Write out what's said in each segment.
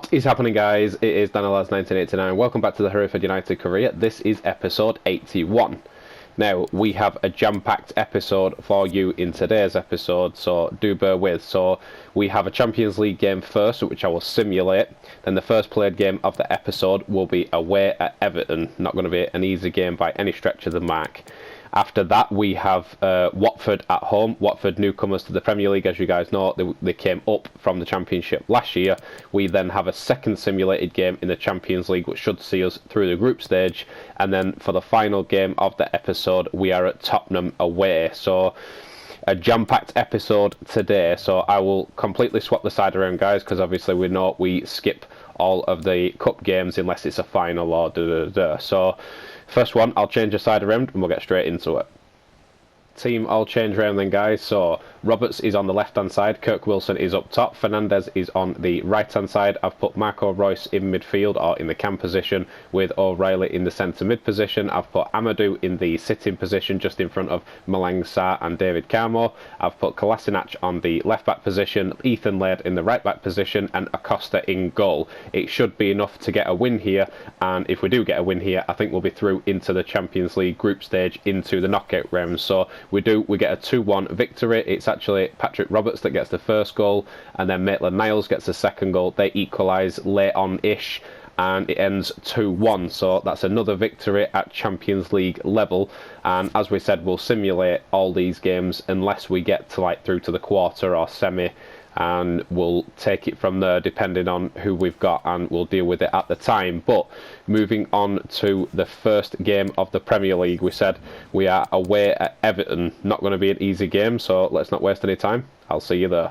What is happening, guys? It is Daniel1989. Welcome back to the Hereford United career. This is episode 81. Now, we have a jam-packed episode for you in today's episode, so do bear with. So, we have a Champions League game first, which I will simulate. Then the first played game of the episode will be away at Everton. Not going to be an easy game by any stretch of the mark. After that, we have Watford at home. Watford, newcomers to the Premier League, as you guys know. They came up from the Championship last year. We then have a second simulated game in the Champions League, which should see us through the group stage. And then for the final game of the episode, we are at Tottenham away. So a jam-packed episode today. So I will completely swap the side around, guys, because obviously we know we skip all of the cup games unless it's a final or da-da-da. So first one, I'll change the side around and we'll get straight into it. Team all change around then, guys. So Roberts is on the left hand side, Kirk Wilson is up top, Fernandez is on the right hand side. I've put Marco Reus in midfield or in the cam position with O'Reilly in the centre mid position. I've put Amadou in the sitting position just in front of Malang Sarr and David Carmo. I've put Kolasinac on the left back position, Ethan Laird in the right back position and Acosta in goal. It should be enough to get a win here, and if we do get a win here, I think we'll be through into the Champions League group stage, into the knockout rounds. So we get a 2-1 victory. It's actually Patrick Roberts that gets the first goal, and then Maitland-Niles gets the second goal. They equalise late on-ish, and it ends 2-1. So that's another victory at Champions League level. And as we said, we'll simulate all these games unless we get to through to the quarter or semi, and we'll take it from there depending on who we've got, and we'll deal with it at the time. But moving on to the first game of the Premier League, we said we are away at Everton. Not going to be an easy game, so let's not waste any time. I'll see you there.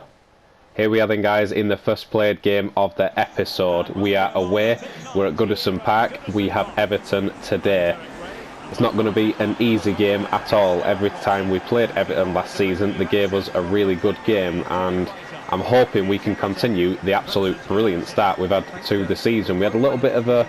Here we are then, guys, in the first played game of the episode. We are away, we're at Goodison Park, we have Everton today. It's not going to be an easy game at all. Every time we played Everton last season, they gave us a really good game, and I'm hoping we can continue the absolute brilliant start we've had to the season. We had a little bit of a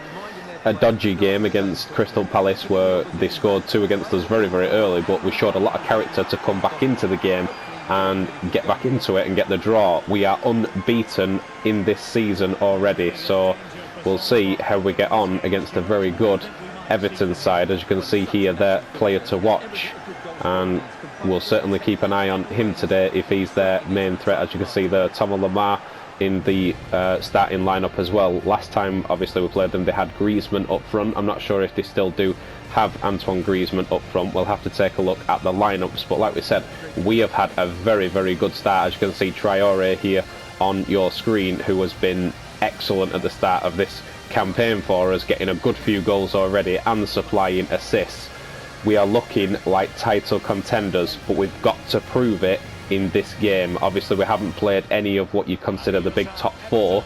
dodgy game against Crystal Palace where they scored 2 against us very, very early, but we showed a lot of character to come back into the game and get back into it and get the draw. We are unbeaten in this season already, so we'll see how we get on against a very good Everton side. As you can see here, their player to watch, and we'll certainly keep an eye on him today if he's their main threat. As you can see there, Thomas Lemar in the starting lineup as well. Last time obviously we played them, they had Griezmann up front. I'm not sure if they still do have Antoine Griezmann up front. We'll have to take a look at the lineups, but like we said, we have had a very, very good start. As you can see, Traore here on your screen, who has been excellent at the start of this campaign for us, getting a good few goals already and supplying assists. We are looking like title contenders, but we've got to prove it in this game. Obviously we haven't played any of what you consider the big top 4,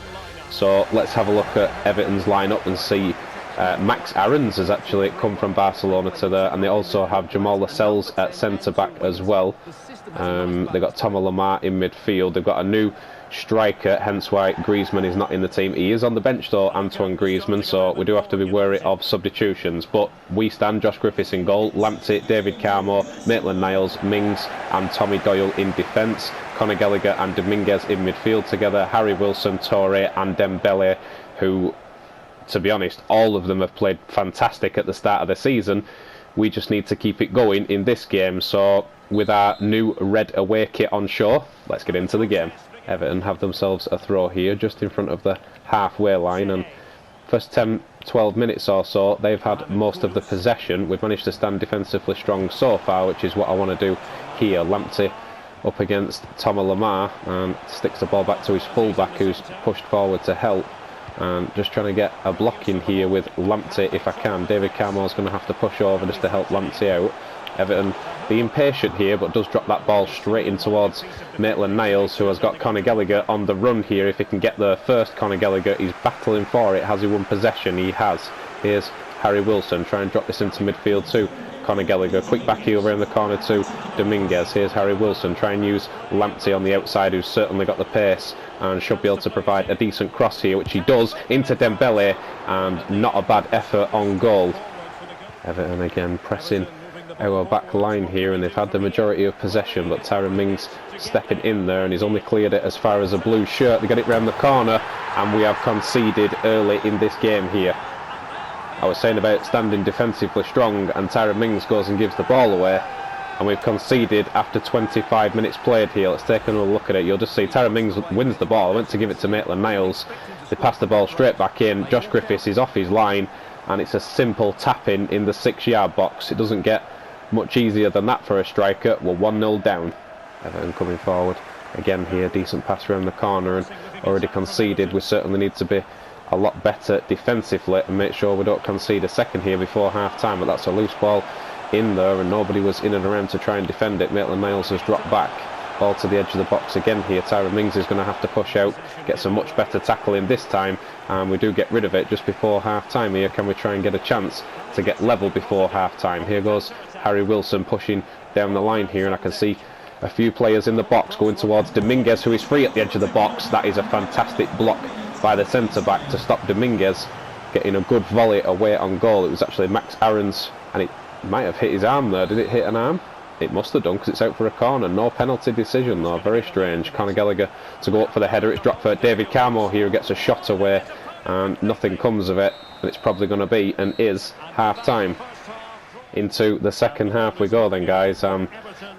so let's have a look at Everton's lineup and see. Max Aarons has actually come from Barcelona to there, and they also have Jamal Lascelles at centre back as well. They've got Thomas Lemar in midfield. They've got a new striker, hence why Griezmann is not in the team. He is on the bench though, Antoine Griezmann, so we do have to be wary of substitutions. But we stand Josh Griffiths in goal, Lamptey, David Carmo, Maitland-Niles, Mings and Tommy Doyle in defence, Conor Gallagher and Dominguez in midfield together, Harry Wilson, Toure and Dembele, who, to be honest, all of them have played fantastic at the start of the season. We just need to keep it going in this game. So with our new red away kit on show, let's get into the game. Everton have themselves a throw here just in front of the halfway line, and first 10-12 minutes or so they've had most of the possession. We've managed to stand defensively strong so far, which is what I want to do here. Lamptey up against Thomas Lemar and sticks the ball back to his fullback, who's pushed forward to help, and just trying to get a block in here with Lamptey if I can. David Carmo's going to have to push over just to help Lamptey out. Everton being patient here, but does drop that ball straight in towards Maitland-Niles, who has got Conor Gallagher on the run here. If he can get there first, Conor Gallagher, he's battling for it. Has he won possession? He has. Here's Harry Wilson, try and drop this into midfield too. Conor Gallagher, quick back heel around the corner to Dominguez. Here's Harry Wilson, try and use Lamptey on the outside, who's certainly got the pace and should be able to provide a decent cross here, which he does, into Dembele, and not a bad effort on goal. Everton again pressing our back line here, and they've had the majority of possession, but Tyrone Mings stepping in there, and he's only cleared it as far as a blue shirt. They get it round the corner, and we have conceded early in this game here. I was saying about standing defensively strong, and Tyrone Mings goes and gives the ball away, and we've conceded after 25 minutes played here. Let's take another look at it. You'll just see Tyrone Mings wins the ball. I went to give it to Maitland-Niles. They pass the ball straight back in. Josh Griffiths is off his line, and it's a simple tap-in the 6-yard box. It doesn't get much easier than that for a striker. We're 1-0 down. Everton coming forward again here. Decent pass around the corner, and already conceded. We certainly need to be a lot better defensively and make sure we don't concede a second here before half-time. But that's a loose ball in there, and nobody was in and around to try and defend it. Maitland-Niles has dropped back. Ball to the edge of the box again here. Tyrone Mings is going to have to push out, get some much better tackling this time, and we do get rid of it just before half-time here. Can we try and get a chance to get level before half-time? Here goes Harry Wilson pushing down the line here, and I can see a few players in the box going towards Dominguez, who is free at the edge of the box. That is a fantastic block by the centre-back to stop Dominguez getting a good volley away on goal. It was actually Max Aarons, and it might have hit his arm there. Did it hit an arm? It must have done, because it's out for a corner. No penalty decision though. Very strange. Conor Gallagher to go up for the header. It's dropped for David Carmore here, who gets a shot away, and nothing comes of it, and it's probably going to be and is half-time. Into the second half we go then, guys.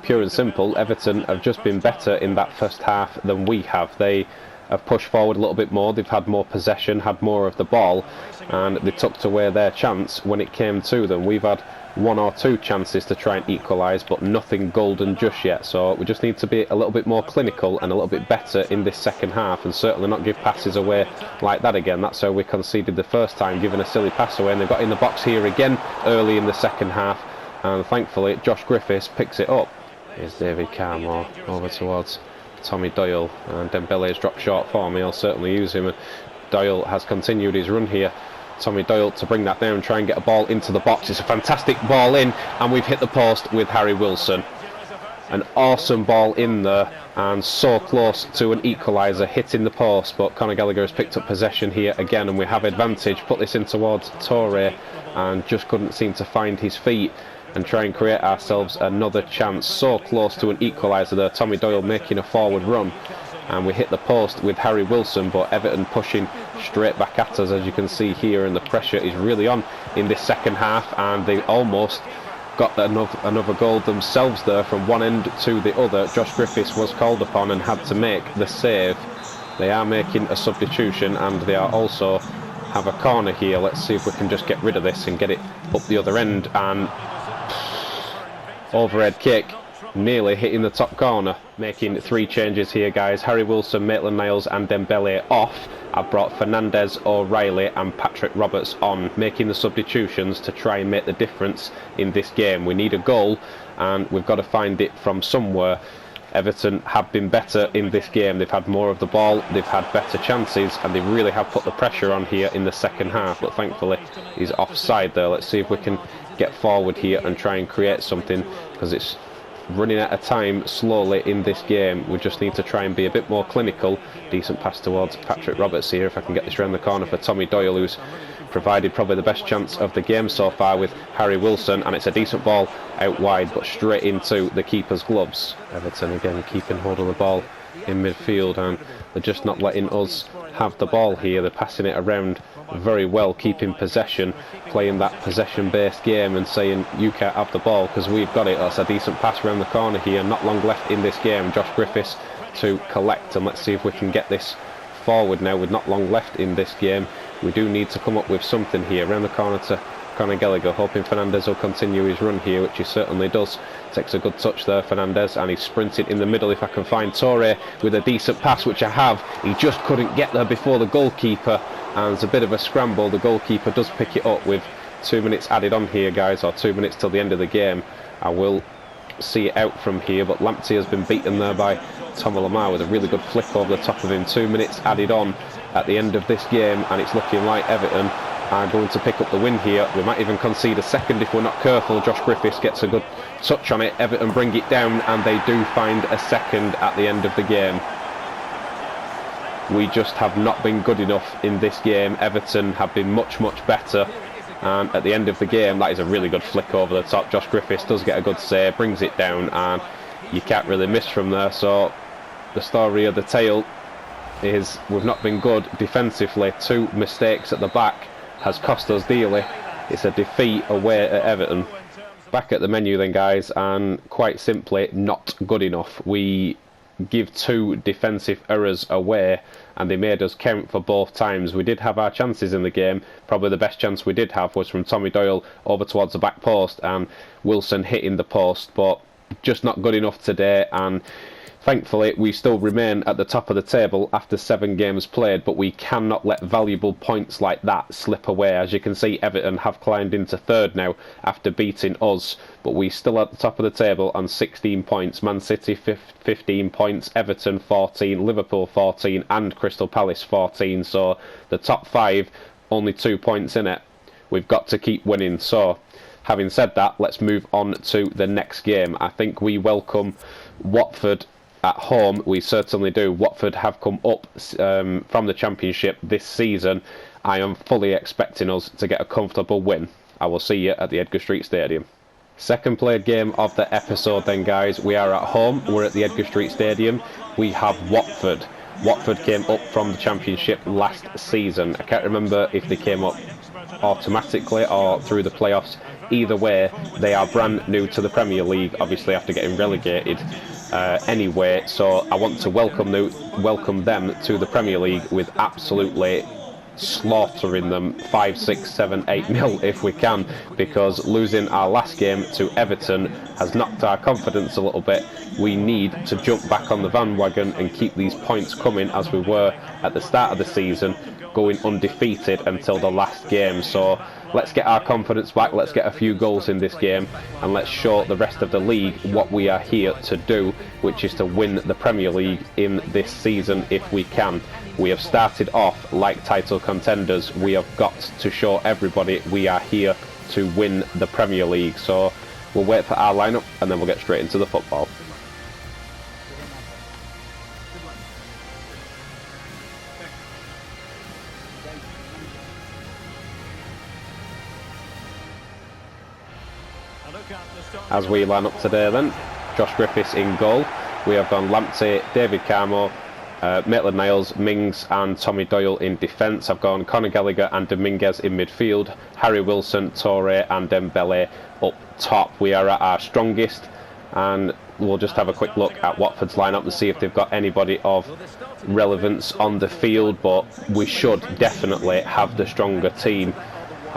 Pure and simple, Everton have just been better in that first half than we have. They have pushed forward a little bit more. They've had more possession, had more of the ball, and they tucked away their chance when it came to them. We've had 1 or 2 chances to try and equalise, but nothing golden just yet. So we just need to be a little bit more clinical and a little bit better in this second half, and certainly not give passes away like that again. That's how we conceded the first time, giving a silly pass away, and they've got in the box here again early in the second half, and thankfully Josh Griffiths picks it up. Here's David Carmore over towards Tommy Doyle, and Dembele has dropped short for me. I'll certainly use him. Doyle has continued his run here. Tommy Doyle to bring that down, try and get a ball into the box. It's a fantastic ball in, and we've hit the post with Harry Wilson. An awesome ball in there, and so close to an equaliser, hitting the post, but Conor Gallagher has picked up possession here again, and we have advantage. Put this in towards Torre, and just couldn't seem to find his feet and try and create ourselves another chance. So close to an equaliser there. Tommy Doyle making a forward run, and we hit the post with Harry Wilson, but Everton pushing straight back at us, as you can see here, and the pressure is really on in this second half, and they almost got another goal themselves there from one end to the other. Josh Griffiths was called upon and had to make the save. They are making a substitution, and they are also have a corner here. Let's see if we can just get rid of this and get it up the other end, and overhead kick, nearly hitting the top corner. Making 3 changes here, guys. Harry Wilson, Maitland-Niles and Dembele off. I've brought Fernandez, O'Reilly and Patrick Roberts on, making the substitutions to try and make the difference in this game. We need a goal, and we've got to find it from somewhere. Everton have been better in this game. They've had more of the ball, they've had better chances, and they really have put the pressure on here in the second half, but thankfully he's offside there. Let's see if we can get forward here and try and create something, because it's running out of time slowly in this game. We just need to try and be a bit more clinical. Decent pass towards Patrick Roberts here. If I can get this around the corner for Tommy Doyle, who's provided probably the best chance of the game so far with Harry Wilson, and it's a decent ball out wide, but straight into the keeper's gloves. Everton again keeping hold of the ball in midfield, and they're just not letting us have the ball here. They're passing it around very well, keeping possession, playing that possession-based game and saying you can't have the ball because we've got it. That's a decent pass around the corner here. Not long left in this game. Josh Griffiths to collect, and let's see if we can get this forward now with not long left in this game. We do need to come up with something here. Around the corner to Conor Gallagher, hoping Fernandez will continue his run here, which he certainly does. Takes a good touch there, Fernandez, and he's sprinted in the middle. If I can find Torre with a decent pass, which I have, he just couldn't get there before the goalkeeper, and it's a bit of a scramble. The goalkeeper does pick it up with 2 minutes added on here, guys, or 2 minutes till the end of the game. I will see it out from here, but Lamptey has been beaten there by Tom Lamar with a really good flick over the top of him. 2 minutes added on at the end of this game, and it's looking like Everton are going to pick up the win here. We might even concede a second if we're not careful. Josh Griffiths gets a good touch on it. Everton bring it down, and they do find a second at the end of the game. We just have not been good enough in this game. Everton have been much, much better. And at the end of the game, that is a really good flick over the top. Josh Griffiths does get a good save, brings it down, and you can't really miss from there. So the story of the tale is we've not been good defensively. 2 mistakes at the back has cost us dearly. It's a defeat away at Everton. Back at the menu then, guys, and quite simply not good enough. We give 2 defensive errors away and they made us count for both times. We did have our chances in the game. Probably the best chance we did have was from Tommy Doyle over towards the back post and Wilson hitting the post, but just not good enough today. And thankfully we still remain at the top of the table after 7 games played, but we cannot let valuable points like that slip away. As you can see, Everton have climbed into 3rd now after beating us, but we still at the top of the table on 16 points. Man City 15 points, Everton 14, Liverpool 14 and Crystal Palace 14, so the top 5 only 2 points in it. We've got to keep winning. So having said that, let's move on to the next game. I think we welcome Watford at home. We certainly do. Watford have come up from the Championship this season. I am fully expecting us to get a comfortable win. I will see you at the Edgar Street Stadium. Second played game of the episode then, guys. We are at home. We're at the Edgar Street Stadium. We have Watford. Watford came up from the Championship last season. I can't remember if they came up automatically or through the playoffs. Either way, they are brand new to the Premier League, obviously after getting relegated anyway. So I want to welcome them to the Premier League with absolutely slaughtering them 5, 6, 7, 8-0 if we can, because losing our last game to Everton has knocked our confidence a little bit. We need to jump back on the bandwagon and keep these points coming as we were at the start of the season, going undefeated until the last game. So let's get our confidence back, let's get a few goals in this game, and let's show the rest of the league what we are here to do, which is to win the Premier League in this season if we can. We have started off like title contenders. We have got to show everybody we are here to win the Premier League. So we'll wait for our lineup and then we'll get straight into the football. As we line up today then, Josh Griffiths in goal. We have gone Lamptey, David Carmo, Maitland-Niles, Mings and Tommy Doyle in defence. I've gone Conor Gallagher and Dominguez in midfield, Harry Wilson, Toure and Dembele up top. We are at our strongest, and we'll just have a quick look at Watford's lineup and see if they've got anybody of relevance on the field, but we should definitely have the stronger team.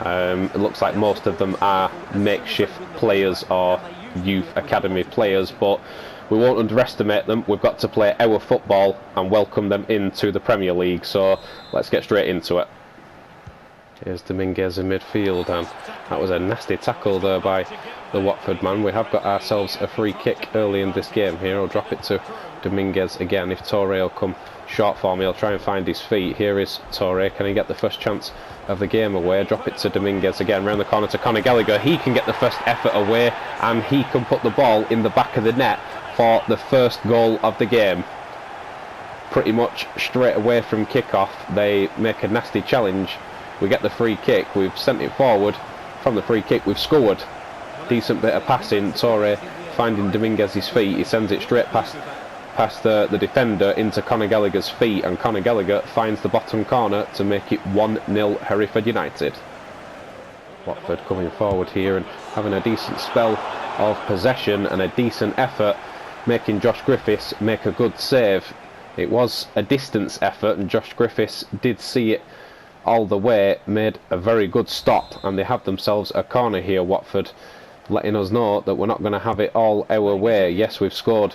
It looks like most of them are makeshift players or youth academy players, but we won't underestimate them. We've got to play our football and welcome them into the Premier League. So let's get straight into it. Here's Dominguez in midfield, and that was a nasty tackle there by the Watford man. We have got ourselves a free kick early in this game here. I'll drop it to Dominguez again. If Toure will come short for me, I'll try and find his feet. Here is Toure. Can he get the first chance of the game away? Drop it to Dominguez again, round the corner to Conor Gallagher. He can get the first effort away, and he can put the ball in the back of the net for the first goal of the game. Pretty much straight away from kick-off, they make a nasty challenge. We get the free kick, we've sent it forward. From the free kick, we've scored. Decent bit of passing. Toure finding Dominguez's feet. He sends it straight past the defender into Conor Gallagher's feet, and Conor Gallagher finds the bottom corner to make it 1-0 Hereford United. Watford coming forward here and having a decent spell of possession and a decent effort, making Josh Griffiths make a good save. It was a distance effort and Josh Griffiths did see it all the way, made a very good stop, and they have themselves a corner here, Watford, letting us know that we're not going to have it all our way. Yes, we've scored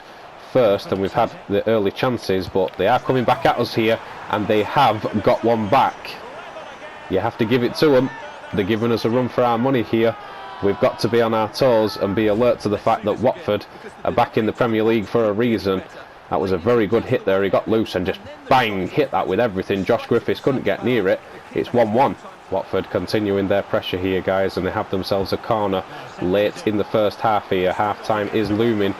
first and we've had the early chances, but they are coming back at us here, and they have got one back. You have to give it to them. They're giving us a run for our money here. We've got to be on our toes and be alert to the fact that Watford are back in the Premier League for a reason. That was a very good hit there. He got loose and just bang, hit that with everything. Josh Griffiths couldn't get near it. It's 1-1. Watford continuing their pressure here, guys, and they have themselves a corner late in the first half here. Half time is looming.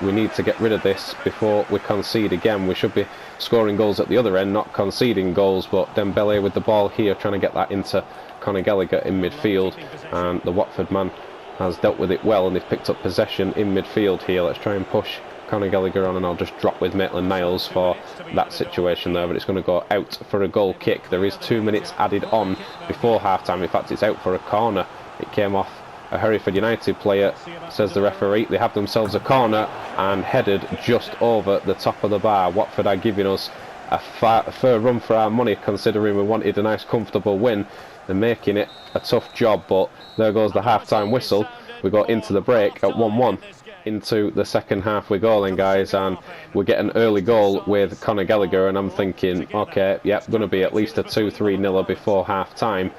We need to get rid of this before we concede again. We should be scoring goals at the other end, not conceding goals, but Dembele with the ball here, trying to get that into Conor Gallagher in midfield, and the Watford man has dealt with it well, and they've picked up possession in midfield here. Let's try and push Conor Gallagher on, and I'll just drop with Maitland-Niles for that situation there, but it's going to go out for a goal kick. There is 2 minutes added on before half-time. In fact, it's out for a corner. It came off a Hereford United player, says the referee. They have themselves a corner and headed just over the top of the bar. Watford are giving us a fair run for our money, considering we wanted a nice comfortable win. They're making it a tough job, but there goes the half-time whistle. We go into the break at 1-1. Into the second half we go then, guys, and we get an early goal with Conor Gallagher, and I'm thinking, okay, yep, going to be at least a 2-3-0 before half-time.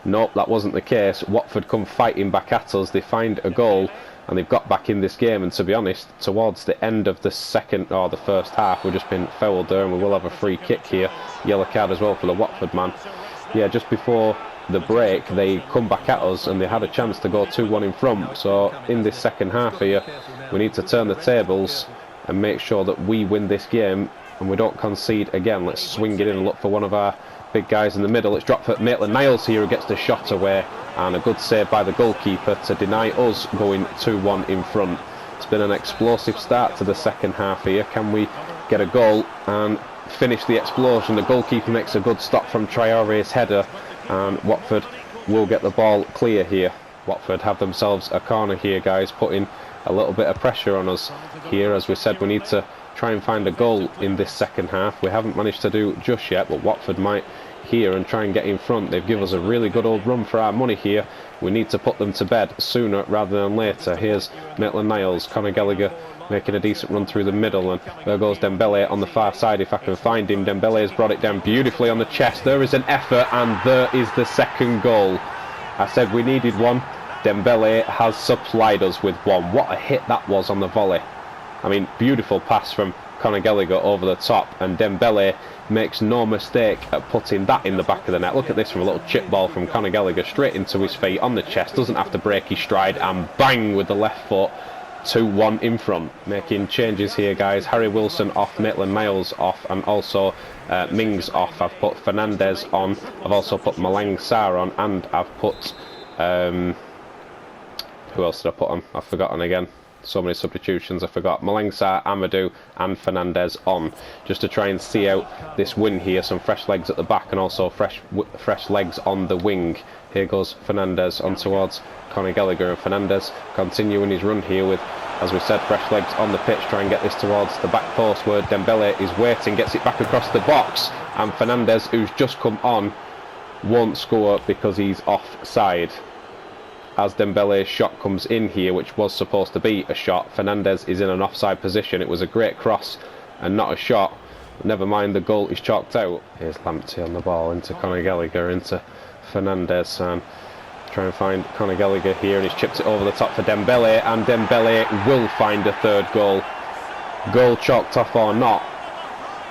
Nope, that wasn't the case. Watford come fighting back at us. They find a goal, and they've got back in this game, and to be honest, towards the end of the second, or the first half, we've just been fouled there, and we will have a free kick here. Yellow card as well for the Watford man. Yeah, just before the break they come back at us, and they had a chance to go 2-1 in front. So in this second half here, we need to turn the tables and make sure that we win this game and we don't concede again. Let's swing it in and look for one of our big guys in the middle. It's dropped for Maitland-Niles here, who gets the shot away, and a good save by the goalkeeper to deny us going 2-1 in front. It's been an explosive start to the second half here. Can we get a goal and finish the explosion? The goalkeeper makes a good stop from Traore's header, and Watford will get the ball clear here. Watford have themselves a corner here, guys, putting a little bit of pressure on us here. As we said, we need to try and find a goal in this second half. We haven't managed to do just yet, but Watford might here and try and get in front. They've given us a really good old run for our money here. We need to put them to bed sooner rather than later. Here's Maitland-Niles, Conor Gallagher making a decent run through the middle, and there goes Dembele on the far side if I can find him. Dembele has brought it down beautifully on the chest. There is an effort, and there is the second goal. I said we needed one. Dembele has supplied us with one. What a hit that was on the volley. I mean, beautiful pass from Conor Gallagher over the top, and Dembele makes no mistake at putting that in the back of the net. Look at this, from a little chip ball from Conor Gallagher straight into his feet on the chest. Doesn't have to break his stride, and bang with the left foot. 2-1 in front. Making changes here, guys. Harry Wilson off, Maitland-Niles off, and also Mings off. I've put Fernandez on. I've also put Malang Sarr on, and I've put who else did I put on? I've forgotten again. So many substitutions, I forgot. Malang Sarr, Amadou and Fernandez on, just to try and see out this win here. Some fresh legs at the back, and also fresh legs on the wing. Here goes Fernandez on towards Conor Gallagher, and Fernandez continuing his run here with, as we said, fresh legs on the pitch. Try and get this towards the back post where Dembele is waiting, gets it back across the box, and Fernandez, who's just come on, won't score because he's offside. As Dembele's shot comes in here, which was supposed to be a shot, Fernandez is in an offside position. It was a great cross and not a shot. Never mind, the goal is chalked out. Here's Lamptey on the ball into Conor Gallagher, into Fernandez, and try and find Conor Gallagher here, and he's chipped it over the top for Dembele, and Dembele will find a third goal. Goal chalked off or not,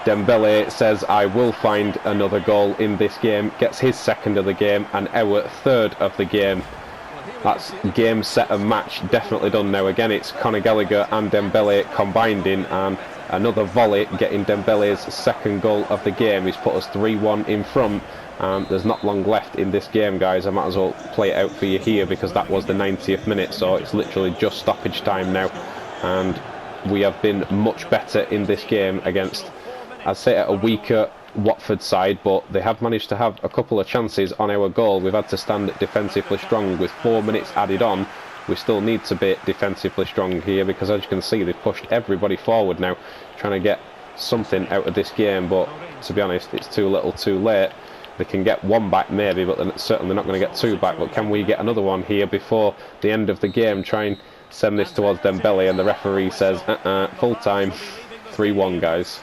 Dembele says I will find another goal in this game, gets his second of the game and our third of the game. That's game, set and match definitely done now. Again, it's Conor Gallagher and Dembele combined in, and another volley getting Dembele's second goal of the game. He's put us 3-1 in front. There's not long left in this game, guys. I might as well play it out for you here, because that was the 90th minute, so it's literally just stoppage time now, and we have been much better in this game against, I'd say, a weaker Watford side, but they have managed to have a couple of chances on our goal. We've had to stand defensively strong. With 4 minutes added on, we still need to be defensively strong here, because as you can see, they've pushed everybody forward now, trying to get something out of this game, but to be honest, it's too little too late. They can get one back maybe, but they're certainly not going to get two back. But can we get another one here before the end of the game? Try and send this towards Dembele, and the referee says full time. 3-1, guys.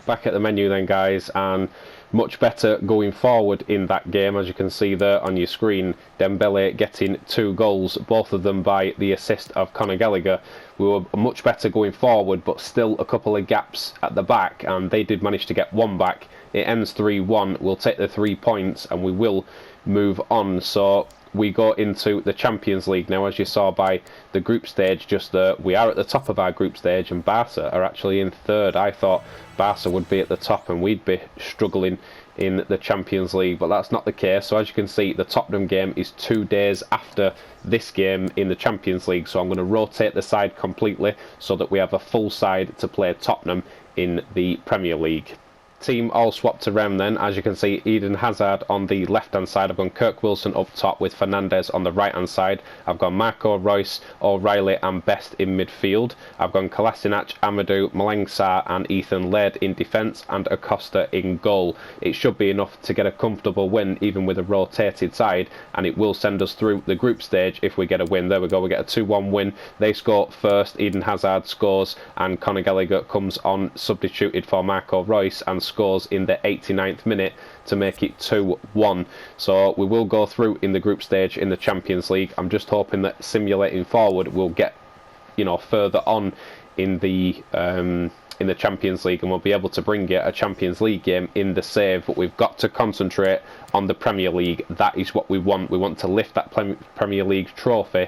Back at the menu then, guys, and much better going forward in that game. As you can see there on your screen, Dembele getting 2 goals, both of them by the assist of Conor Gallagher. We were much better going forward, but still a couple of gaps at the back, and they did manage to get one back. It ends 3-1. We'll take the 3 points and we will move on. So we go into the Champions League now. As you saw by the group stage just there, we are at the top of our group stage, and Barca are actually in third. I thought Barca would be at the top and we'd be struggling in the Champions League, but that's not the case. So as you can see, the Tottenham game is 2 days after this game in the Champions League, so I'm going to rotate the side completely so that we have a full side to play Tottenham in the Premier League. Team all swapped around then. As you can see, Eden Hazard on the left hand side. I've gone Kirk Wilson up top with Fernandes on the right hand side. I've gone Marco Reus, O'Reilly and Best in midfield. I've gone Kolasinac, Amadou, Malang Sarr and Ethan Laird in defence, and Acosta in goal. It should be enough to get a comfortable win even with a rotated side, and it will send us through the group stage if we get a win. There we go, we get a 2-1 win. They score first, Eden Hazard scores, and Conor Gallagher comes on substituted for Marco Reus and scores in the 89th minute to make it 2-1. So we will go through in the group stage in the Champions League. I'm just hoping that simulating forward will get, you know, further on in the Champions League, and we'll be able to bring you a Champions League game in the save. But we've got to concentrate on the Premier League. That is what we want. We want to lift that Premier League trophy,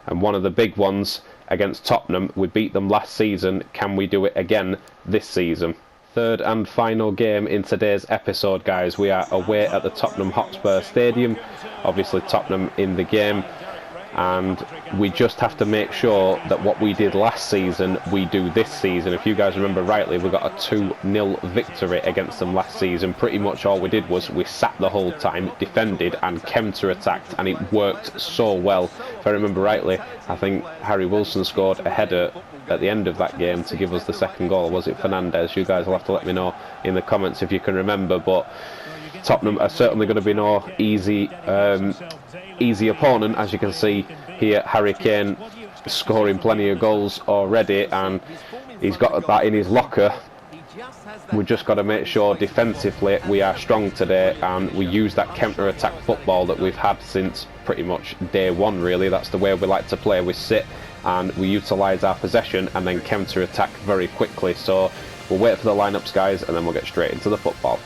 and one of the big ones against Tottenham. We beat them last season. Can we do it again this season? Third and final game in today's episode, guys. We are away at the Tottenham Hotspur Stadium. Obviously Tottenham in the game, and we just have to make sure that what we did last season we do this season. If you guys remember rightly, we got a 2-0 victory against them last season. Pretty much all we did was we sat the whole time, defended and counter-attacked, and it worked so well. If I remember rightly, I think Harry Wilson scored a header at the end of that game to give us the second goal. Was it Fernandes? You guys will have to let me know in the comments if you can remember. But Tottenham are certainly going to be no easy opponent. As you can see here, Harry Kane scoring plenty of goals already, and he's got that in his locker. We've just got to make sure defensively we are strong today, and we use that counter-attack football that we've had since pretty much day one, really. That's the way we like to play. We sit and we utilise our possession and then counter-attack very quickly. So we'll wait for the lineups, guys, and then we'll get straight into the football.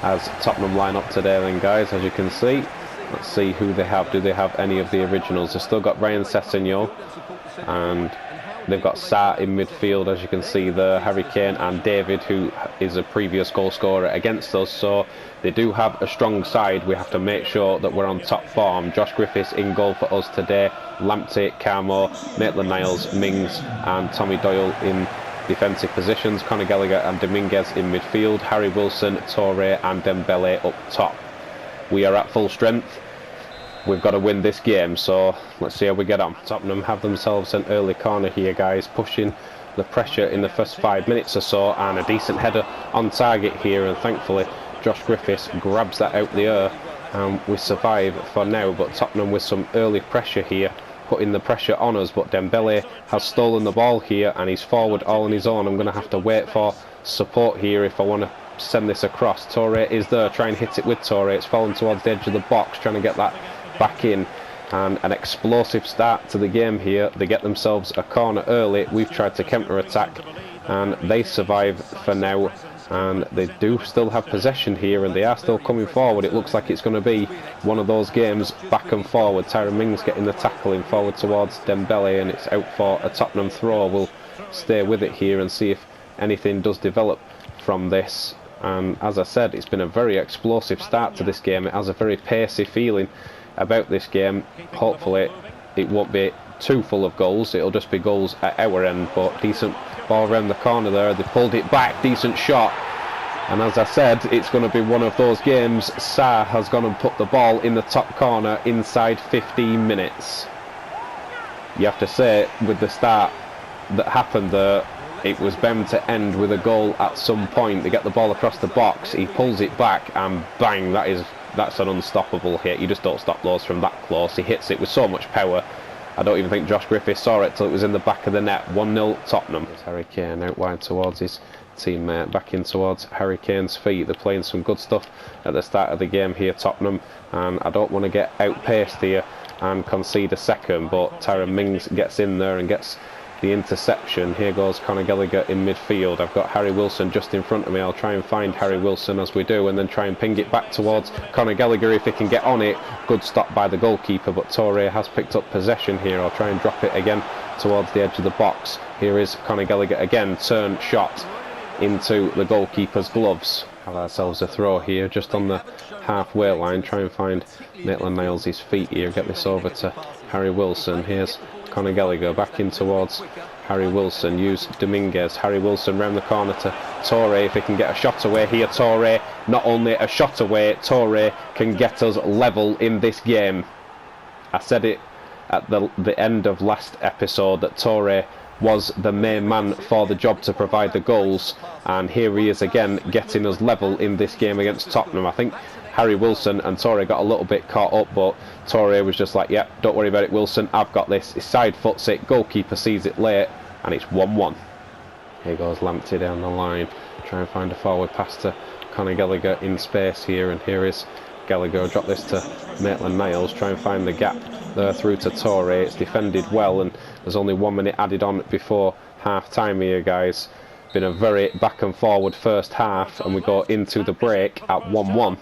As Tottenham line up today then, guys, as you can see. Let's see who they have. Do they have any of the originals? They've still got Ryan Sessegnon, and they've got Sarr in midfield, as you can see there, Harry Kane and David, who is a previous goal scorer against us. So they do have a strong side. We have to make sure that we're on top form. Josh Griffiths in goal for us today. Lamptey, Carmo, Maitland-Niles, Mings and Tommy Doyle in defensive positions. Conor Gallagher and Dominguez in midfield. Harry Wilson, Toure and Dembele up top. We are at full strength. We've got to win this game, so let's see how we get on. Tottenham have themselves an early corner here, guys, pushing the pressure in the first 5 minutes or so, and a decent header on target here, and thankfully Josh Griffiths grabs that out the air, and we survive for now. But Tottenham with some early pressure here, putting the pressure on us, but Dembele has stolen the ball here and he's forward all on his own. I'm going to have to wait for support here if I want to send this across. Toure is there, try and hit it with Toure. It's fallen towards the edge of the box, trying to get that back in, and an explosive start to the game here. They get themselves a corner early. We've tried to counter-attack and they survive for now, and they do still have possession here and they are still coming forward. It looks like it's going to be one of those games back and forward. Tyrone Mings getting the tackling forward towards Dembele, and it's out for a Tottenham throw. We'll stay with it here and see if anything does develop from this. And as I said, it's been a very explosive start to this game. It has a very pacey feeling about this game. Hopefully it won't be too full of goals, it'll just be goals at our end. But decent ball around the corner there, they pulled it back, decent shot, and as I said, it's going to be one of those games. Sarr has gone and put the ball in the top corner inside 15 minutes. You have to say, with the start that happened there, it was bound to end with a goal at some point. They get the ball across the box, he pulls it back, and bang, that's an unstoppable hit. You just don't stop those from that close. He hits it with so much power. I don't even think Josh Griffiths saw it till it was in the back of the net. 1-0 Tottenham. It's Harry Kane out wide towards his teammate, back in towards Harry Kane's feet. They're playing some good stuff at the start of the game here, Tottenham, and I don't want to get outpaced here and concede a second, but Tyrone Mings gets in there and gets the interception. Here goes Conor Gallagher in midfield. I've got Harry Wilson just in front of me. I'll try and find Harry Wilson as we do, and then try and ping it back towards Conor Gallagher if he can get on it. Good stop by the goalkeeper, but Toure has picked up possession here. I'll try and drop it again towards the edge of the box. Here is Conor Gallagher again, turn shot into the goalkeeper's gloves. Have ourselves a throw here just on the halfway line. Try and find Maitland-Niles' feet here. Get this over to Harry Wilson. Here's Conor Gallagher back in towards Harry Wilson. Use Dominguez. Harry Wilson round the corner to Toure if he can get a shot away here. Toure, not only a shot away, Toure can get us level in this game. I said it at the end of last episode that Toure was the main man for the job to provide the goals, and here he is again getting us level in this game against Tottenham. I think Harry Wilson and Toure got a little bit caught up, but Toure was just like, yeah, don't worry about it, Wilson, I've got this. He side foots it, goalkeeper sees it late, and it's 1-1. Here goes Lamptey down the line, try and find a forward pass to Conor Gallagher in space here, and here is Gallagher. Drop this to Maitland-Niles, try and find the gap there through to Toure. It's defended well, and there's only 1 minute added on before half time here, guys. Been a very back and forward first half, and we go into the break at 1-1.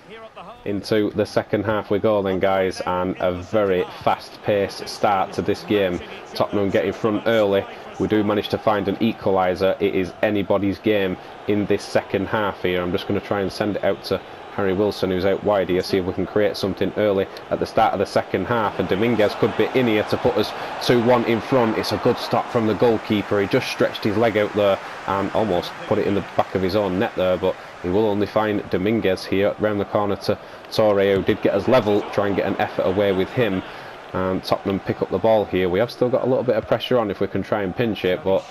Into the second half we go then, guys, and a very fast-paced start to this game. Tottenham get in front early. We do manage to find an equaliser. It is anybody's game in this second half here. I'm just going to try and send it out to Harry Wilson, who's out wide here, see if we can create something early at the start of the second half, and Dominguez could be in here to put us 2-1 in front. It's a good stop from the goalkeeper. He just stretched his leg out there and almost put it in the back of his own net there, but he will only find Dominguez here round the corner to Toure, who did get us level. Try and get an effort away with him, and Tottenham pick up the ball here. We have still got a little bit of pressure on if we can try and pinch it, but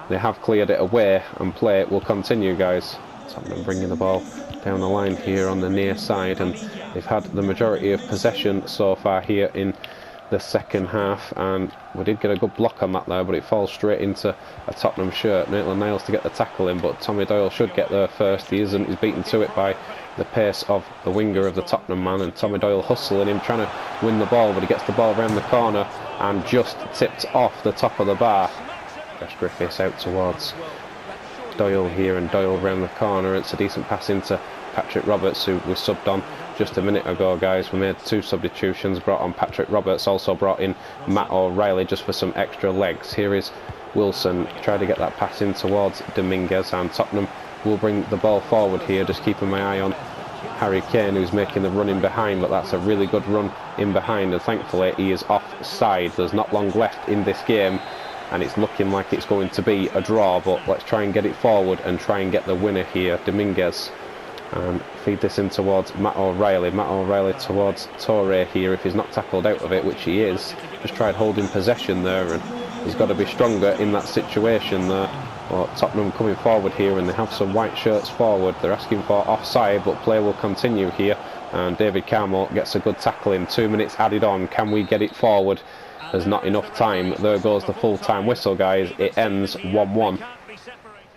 they have cleared it away, and play will continue, guys. Tottenham bringing the ball down the line here on the near side, and they've had the majority of possession so far here in the second half, and we did get a good block on that there, but it falls straight into a Tottenham shirt. Maitland-Niles to get the tackle in, but Tommy Doyle should get there first. He isn't. He's beaten to it by the pace of the winger of the Tottenham man, and Tommy Doyle hustling him, trying to win the ball, but he gets the ball around the corner and just tipped off the top of the bar. Josh Griffiths out towards Doyle here, and Doyle round the corner. It's a decent pass into Patrick Roberts, who was subbed on just a minute ago, guys. We made 2 substitutions, brought on Patrick Roberts, also brought in Matt O'Reilly just for some extra legs. Here is Wilson, try to get that pass in towards Dominguez, and Tottenham will bring the ball forward here, just keeping my eye on Harry Kane, who's making the run in behind, but that's a really good run in behind, and thankfully he is offside. There's not long left in this game, and it's looking like it's going to be a draw, but let's try and get it forward and try and get the winner here. Dominguez, and feed this in towards Matt O'Reilly. Matt O'Reilly towards Toure here, if he's not tackled out of it, which he is. Just tried holding possession there, and he's got to be stronger in that situation there. But Tottenham coming forward here, and they have some white shirts forward. They're asking for offside, but play will continue here, and David Carmel gets a good tackle in. 2 minutes added on. Can we get it forward? There's not enough time. There goes the full-time whistle, guys. It ends 1-1.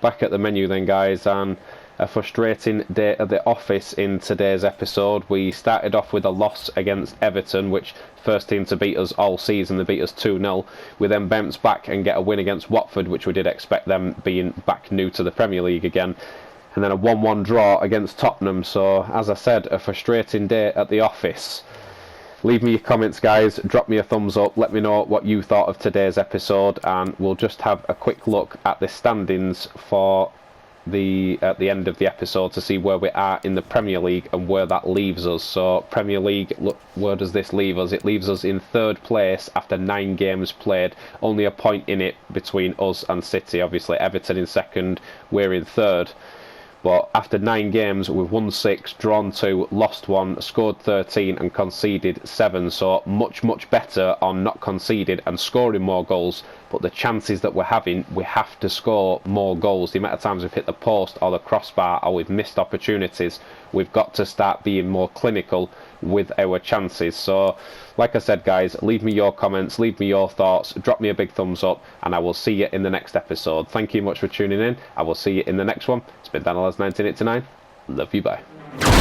Back at the menu then, guys, and a frustrating day at the office in today's episode. We started off with a loss against Everton, which first team to beat us all season. They beat us 2-0. We then bounce back and get a win against Watford, which we did expect them being back new to the Premier League again. And then a 1-1 draw against Tottenham. So, as I said, a frustrating day at the office. Leave me your comments, guys. Drop me a thumbs up. Let me know what you thought of today's episode, and we'll just have a quick look at the standings for at the end of the episode to see where we are in the Premier League and where that leaves us. So, Premier League, look, where does this leave us? It leaves us in 3rd place after 9 games played. Only a point in it between us and City. Obviously, Everton in 2nd, we're in 3rd. But after 9 games, we've won 6, drawn 2, lost 1, scored 13 and conceded 7. So much, much better on not conceded and scoring more goals. But the chances that we're having, we have to score more goals. The amount of times we've hit the post or the crossbar or we've missed opportunities, we've got to start being more clinical with our chances. So, like I said, guys, leave me your comments, leave me your thoughts, drop me a big thumbs up, and I will see you in the next episode. Thank you much for tuning in. I will see you in the next one. It's been Daniel as 1989. Love you, bye.